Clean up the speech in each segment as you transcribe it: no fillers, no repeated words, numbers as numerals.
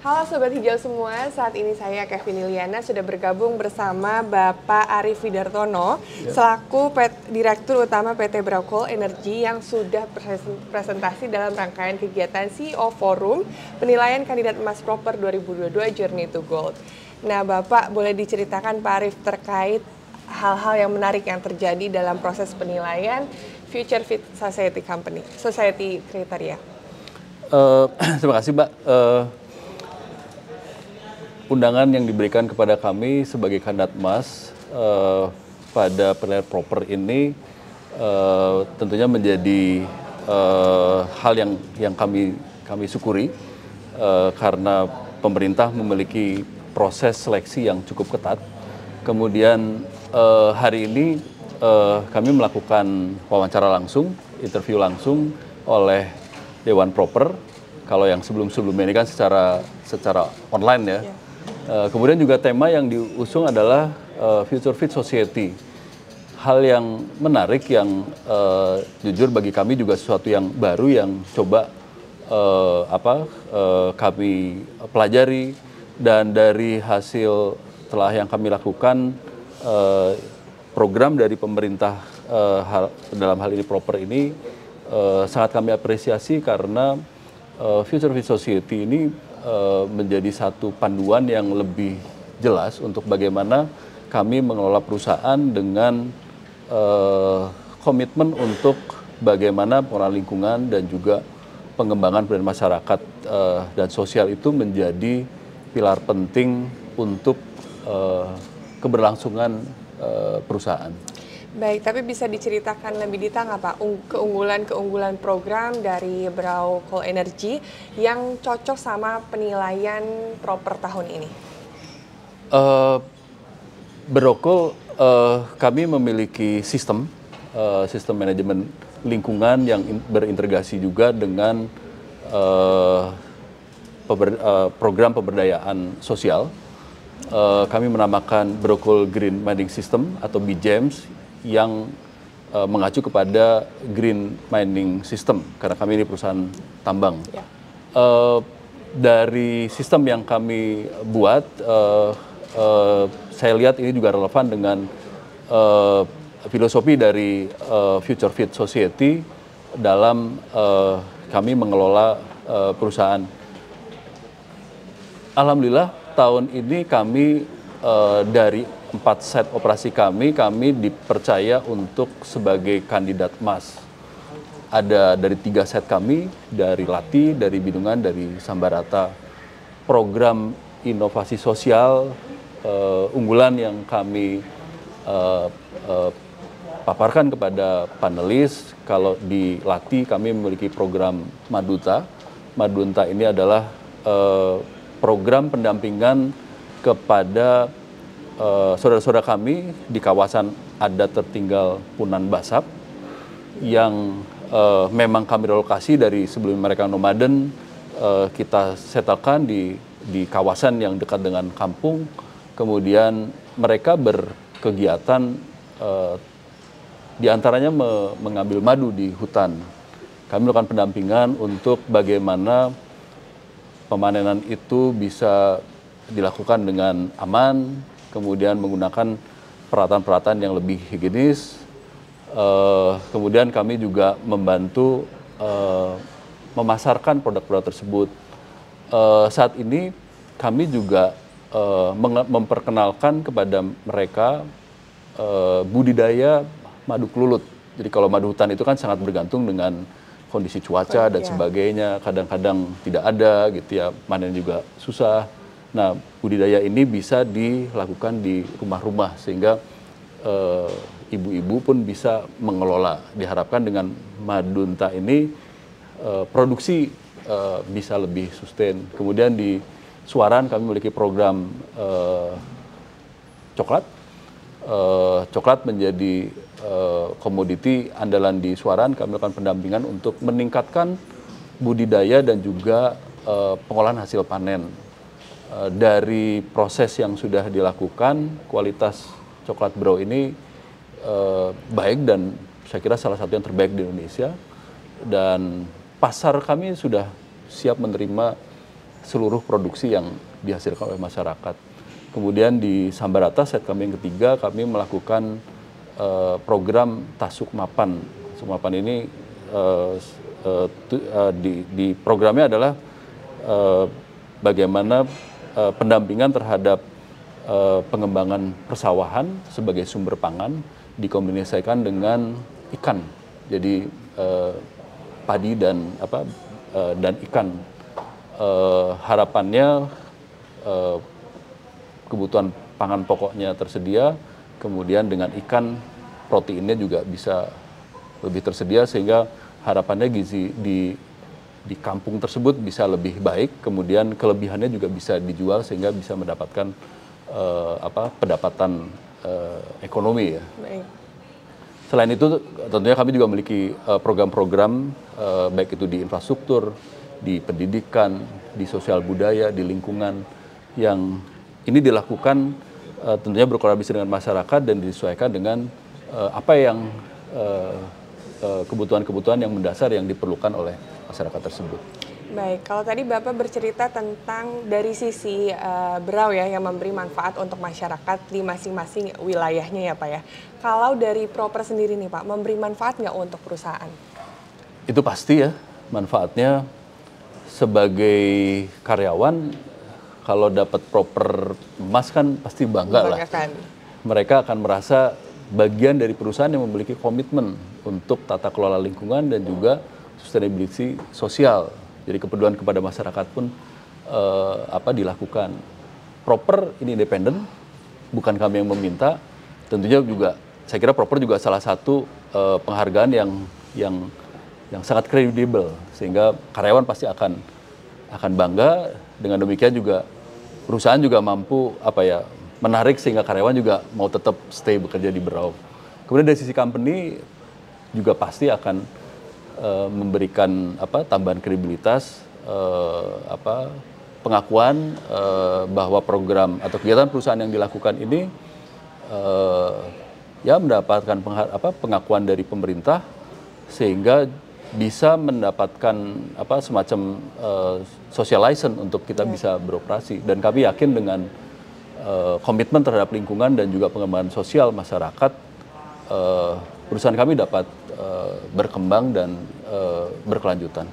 Halo Sobat Hijau semua, saat ini saya Kevin Iliana sudah bergabung bersama Bapak Arief Widartono selaku Direktur Utama PT Braucol Energy yang sudah presentasi dalam rangkaian kegiatan CEO Forum Penilaian Kandidat Emas Proper 2022 Journey to Gold. Nah Bapak, boleh diceritakan Pak Arief terkait hal-hal yang menarik yang terjadi dalam proses penilaian Future Fit Society Kriteria? Terima kasih Mbak. Undangan yang diberikan kepada kami sebagai kandidat emas pada penilaian proper ini tentunya menjadi hal yang kami syukuri karena pemerintah memiliki proses seleksi yang cukup ketat. Kemudian hari ini kami melakukan wawancara langsung, interview langsung oleh Dewan Proper. Kalau yang sebelum-sebelumnya ini kan secara online ya. Kemudian juga tema yang diusung adalah Future Fit Society. Hal yang menarik yang jujur bagi kami juga sesuatu yang baru yang coba kami pelajari, dan dari hasil telah yang kami lakukan program dari pemerintah dalam hal ini proper ini sangat kami apresiasi karena Future Fit Society ini menjadi satu panduan yang lebih jelas untuk bagaimana kami mengelola perusahaan dengan komitmen untuk bagaimana pengelolaan lingkungan dan juga pengembangan peran masyarakat dan sosial itu menjadi pilar penting untuk keberlangsungan perusahaan. Baik, tapi bisa diceritakan lebih detail nggak Pak, keunggulan-keunggulan program dari Braucol Energy yang cocok sama penilaian proper tahun ini? Braucol kami memiliki sistem manajemen lingkungan yang berintegrasi juga dengan program pemberdayaan sosial. Kami menamakan Braucol Green Mining System atau BGMS yang mengacu kepada Green Mining System karena kami ini perusahaan tambang. Ya. Dari sistem yang kami buat, saya lihat ini juga relevan dengan filosofi dari Future Fit Society dalam kami mengelola perusahaan. Alhamdulillah tahun ini kami dari 4 set operasi kami dipercaya untuk sebagai kandidat emas. Ada dari 3 set kami, dari Lati, dari Bidungan, dari Sambarata. Program inovasi sosial unggulan yang kami paparkan kepada panelis, kalau di Lati kami memiliki program Madunta. Madunta ini adalah program pendampingan kepada saudara-saudara kami di kawasan adat tertinggal Punan Basap yang memang kami relokasi dari sebelum mereka nomaden, kita setelkan di kawasan yang dekat dengan kampung. Kemudian mereka berkegiatan diantaranya mengambil madu di hutan. Kami melakukan pendampingan untuk bagaimana pemanenan itu bisa dilakukan dengan aman, kemudian menggunakan peralatan-peralatan yang lebih higienis. Kemudian kami juga membantu memasarkan produk-produk tersebut. Saat ini kami juga memperkenalkan kepada mereka budidaya madu kelulut. Jadi kalau madu hutan itu kan sangat bergantung dengan kondisi cuaca dan sebagainya. Kadang-kadang tidak ada gitu ya, panen juga susah. Nah, budidaya ini bisa dilakukan di rumah-rumah sehingga ibu-ibu pun bisa mengelola. Diharapkan dengan Madunta ini produksi bisa lebih sustain. Kemudian di Suaran kami memiliki program coklat. Coklat menjadi komoditi andalan di Suaran. Kami melakukan pendampingan untuk meningkatkan budidaya dan juga pengolahan hasil panen. Dari proses yang sudah dilakukan, kualitas coklat Brau ini baik dan saya kira salah satu yang terbaik di Indonesia. Dan pasar kami sudah siap menerima seluruh produksi yang dihasilkan oleh masyarakat. Kemudian di Sambarata, set kami yang ketiga, kami melakukan program Tasuk Mapan. Tasuk Mapan ini di programnya adalah bagaimana pendampingan terhadap pengembangan persawahan sebagai sumber pangan dikombinasikan dengan ikan. Jadi padi dan ikan. Harapannya kebutuhan pangan pokoknya tersedia, kemudian dengan ikan proteinnya juga bisa lebih tersedia, sehingga harapannya gizi di kampung tersebut bisa lebih baik, kemudian kelebihannya juga bisa dijual sehingga bisa mendapatkan pendapatan ekonomi ya. Baik. Selain itu tentunya kami juga memiliki program-program baik itu di infrastruktur, di pendidikan, di sosial budaya, di lingkungan, yang ini dilakukan tentunya berkolaborasi dengan masyarakat dan disesuaikan dengan apa yang kebutuhan-kebutuhan yang mendasar yang diperlukan oleh masyarakat tersebut. Baik, kalau tadi Bapak bercerita tentang dari sisi Berau ya yang memberi manfaat untuk masyarakat di masing-masing wilayahnya ya Pak ya. Kalau dari Proper sendiri nih Pak, memberi manfaat nggak untuk perusahaan? Itu pasti ya, manfaatnya sebagai karyawan kalau dapat Proper emas kan pasti bangga lah. Mereka akan merasa bagian dari perusahaan yang memiliki komitmen untuk tata kelola lingkungan dan juga sustainability sosial. Jadi kepedulian kepada masyarakat pun dilakukan. Proper ini independen, bukan kami yang meminta. Tentunya juga, saya kira Proper juga salah satu penghargaan yang sangat kredibel, sehingga karyawan pasti akan bangga. Dengan demikian juga perusahaan juga mampu menarik sehingga karyawan juga mau tetap stay bekerja di Berau. Kemudian dari sisi company juga pasti akan memberikan tambahan kredibilitas, pengakuan bahwa program atau kegiatan perusahaan yang dilakukan ini mendapatkan pengakuan dari pemerintah, sehingga bisa mendapatkan semacam social license untuk kita bisa beroperasi. Dan kami yakin dengan komitmen terhadap lingkungan dan juga pengembangan sosial masyarakat, perusahaan kami dapat berkembang dan berkelanjutan.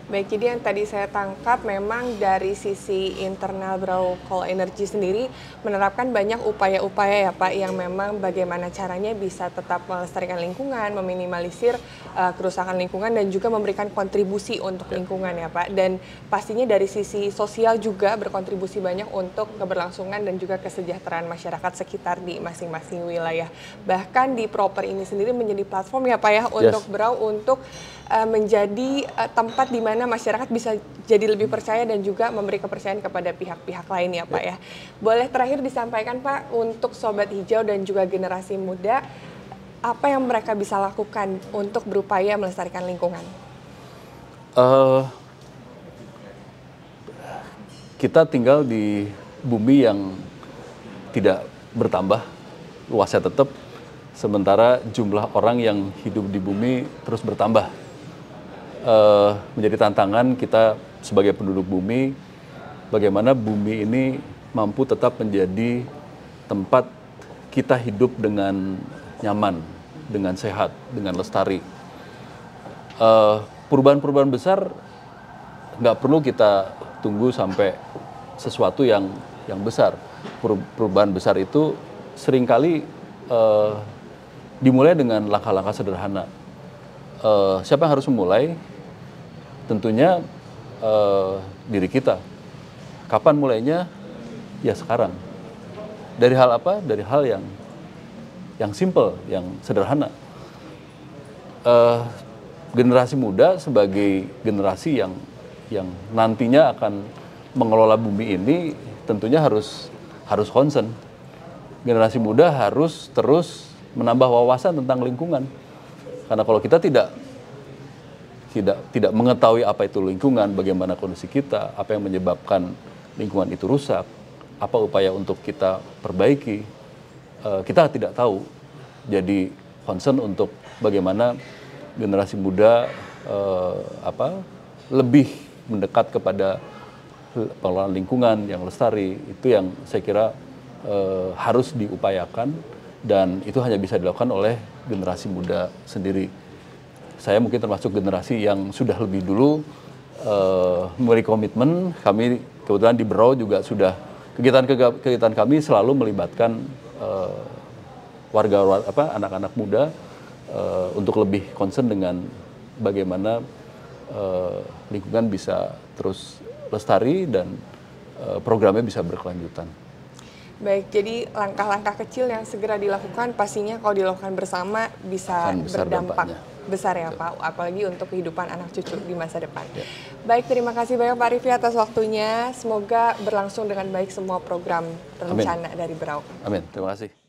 Baik, jadi yang tadi saya tangkap memang dari sisi internal Berau Coal Energy sendiri menerapkan banyak upaya-upaya ya Pak, yang memang bagaimana caranya bisa tetap melestarikan lingkungan, meminimalisir kerusakan lingkungan dan juga memberikan kontribusi untuk lingkungan ya Pak. Dan pastinya dari sisi sosial juga berkontribusi banyak untuk keberlangsungan dan juga kesejahteraan masyarakat sekitar di masing-masing wilayah. Bahkan di Proper ini sendiri menjadi platform ya Pak ya untuk Berau untuk menjadi tempat di mana masyarakat bisa jadi lebih percaya dan juga memberi kepercayaan kepada pihak-pihak lain ya Pak ya. Boleh terakhir disampaikan Pak untuk Sobat Hijau dan juga generasi muda, apa yang mereka bisa lakukan untuk berupaya melestarikan lingkungan? Kita tinggal di bumi yang tidak bertambah, luasnya tetap, sementara jumlah orang yang hidup di bumi terus bertambah. Menjadi tantangan kita sebagai penduduk bumi, bagaimana bumi ini mampu tetap menjadi tempat kita hidup dengan nyaman, dengan sehat, dengan lestari. Perubahan-perubahan besar nggak perlu kita tunggu sampai sesuatu yang besar. Perubahan besar itu seringkali dimulai dengan langkah-langkah sederhana. Siapa yang harus memulai? Tentunya diri kita. Kapan mulainya? Ya sekarang. Dari hal apa? Dari hal yang simple, yang sederhana. Generasi muda sebagai generasi yang nantinya akan mengelola bumi ini tentunya harus concern. Generasi muda harus terus menambah wawasan tentang lingkungan. Karena kalau kita tidak mengetahui apa itu lingkungan, bagaimana kondisi kita, apa yang menyebabkan lingkungan itu rusak, apa upaya untuk kita perbaiki, kita tidak tahu. Jadi concern untuk bagaimana generasi muda lebih mendekat kepada pengelolaan lingkungan yang lestari, itu yang saya kira harus diupayakan, dan itu hanya bisa dilakukan oleh generasi muda sendiri. Saya mungkin termasuk generasi yang sudah lebih dulu memberi komitmen. Kami kebetulan di Berau juga sudah kegiatan kami selalu melibatkan anak-anak muda untuk lebih concern dengan bagaimana lingkungan bisa terus lestari dan programnya bisa berkelanjutan. Baik, jadi langkah-langkah kecil yang segera dilakukan pastinya kalau dilakukan bersama bisa berdampak besar ya Pak, apalagi untuk kehidupan anak cucu di masa depan. Ya. Baik, terima kasih banyak Pak Arifi atas waktunya. Semoga berlangsung dengan baik semua program rencana dari Berau. Amin, terima kasih.